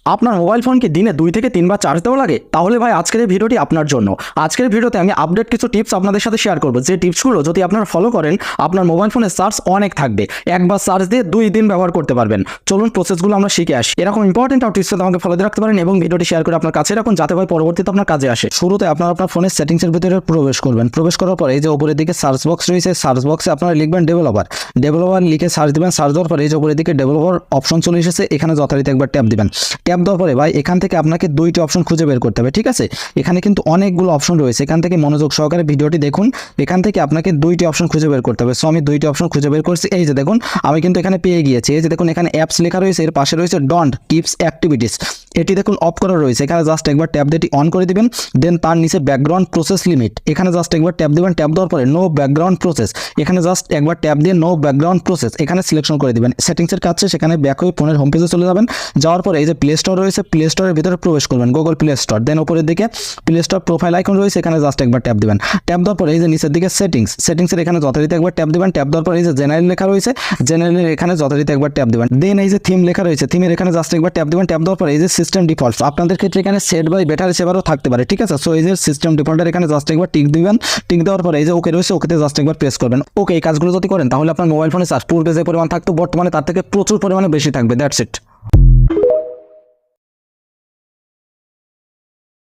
আপনার mobile phone কি দিনে 2 থেকে 3 বার চার্জ দেওয়া লাগে? তাহলে ভাই আজকের এই ভিডিওটি আপনার জন্য। আজকের ভিডিওতে আমি আপডেট কিছু টিপস আপনাদের সাথে শেয়ার করব, যে টিপসগুলো যদি আপনারা ফলো করেন আপনার মোবাইল ফোনের চার্জ অনেক থাকবে, একবার চার্জ দিয়ে 2 দিন ব্যবহার করতে পারবেন। চলুন প্রসেসগুলো আমরা শিখে আসি। এরকম ইম্পর্টেন্ট টিপস আমাকে ফলো দিয়ে রাখতে পারেন এবং ভিডিওটি শেয়ার করে আপনার কাছে রাখুন, যাতে ভাই পরবর্তীতে আপনার কাজে আসে। শুরুতে আপনার ফোনের সেটিংসের ভিতরে প্রবেশ করবেন। প্রবেশ করার পরে এই যে উপরের দিকে সার্চ বক্স রয়েছে, সার্চ বক্সে আপনারা লিখবেন ডেভেলপার লিখে সার্চ দিবেন। সার্চ দেওয়ার পরে এই যে উপরের দিকে ডেভেলপার অপশন চলে এসেছে, এখানে যথারীতি একবার ট্যাপ দিবেন। ট্যাপ দেওয়ার পরে ভাই এখান থেকে আপনাকে 2টি অপশন খুঁজে বের করতে হবে, ঠিক আছে? এখানে কিন্তু অনেকগুলো অপশন রয়েছে, এখান থেকে মনোযোগ সহকারে ভিডিওটি দেখুন। এখান থেকে আপনাকে 2টি অপশন খুঁজে বের করতে হবে। সো আমি 2টি অপশন খুঁজে বের করছি। এই যে দেখুন, আমি কিন্তু এখানে পেয়ে গিয়েছি। এই যে দেখুন, এখানে অ্যাপস লেখা রয়েছে, এর পাশে রয়েছে ডন্ট কিপস অ্যাক্টিভিটিস, এটি দেখুন অফ করা রয়েছে। এখানে জাস্ট একবার ট্যাপ দিয়ে অন করে দিবেন। দেন তার নিচে ব্যাকগ্রাউন্ড প্রসেস লিমিট, এখানে জাস্ট একবার ট্যাপ দিবেন। ট্যাপ দেওয়ার পরে নো ব্যাকগ্রাউন্ড প্রসেস, এখানে জাস্ট একবার ট্যাপ দিয়ে নো ব্যাকগ্রাউন্ড প্রসেস এখানে সিলেকশন করে দিবেন। সেটিংসের কাছে সেখানে ব্যাক হয়ে ফোনের হোম পেজে চলে যাবেন। যাওয়ার পরে এই যে প্লে স্টোর রয়েছে, প্লে স্টোরের ভিতরে প্রবেশ করবেন, গুগল প্লে স্টোর। দেন উপরের দিকে প্লে স্টোর প্রোফাইল আইকন রয়েছে, এখানে জাস্ট একবার ট্যাপ দিবেন। ট্যাপ দেওয়ার পরে এই যে নিচের দিকে সেটিংসের এখানে যথারীতি একবার ট্যাপ দিবেন। ট্যাপ দেওয়ার পরে এই যে জেনারেল লেখা রয়েছে, জেনারেলের এখানে যথারীতি একবার ট্যাপ দিবেন। দেন এই যে থিম লেখা রয়েছে, থিমের এখানে জাস্ট একবার ট্যাপ দিবেন। ট্যাপ দেওয়ার পরে এই যে সিস্টেম ডিফল্টস, আপনাদের ক্ষেত্রে এখানে সেট বাই ব্যাটারি সেভারও থাকতে পারে, ঠিক আছে? সো এই যে সিস্টেম ডিফল্টের এখানে জাস্ট একবার টিক দিবেন। টিক দেওয়ার পরে এই যে ওকে রয়েছে, ওকেতে জাস্ট একবার প্রেস করবেন। ওকে, এই কাজগুলো যদি করেন তাহলে আপনার মোবাইল ফোনে চার্জ পূর্বে যে পরিমাণ থাকতো বর্তমানে তার থেকে প্রচুর পরিমাণে বেশি থাকবে। That's it.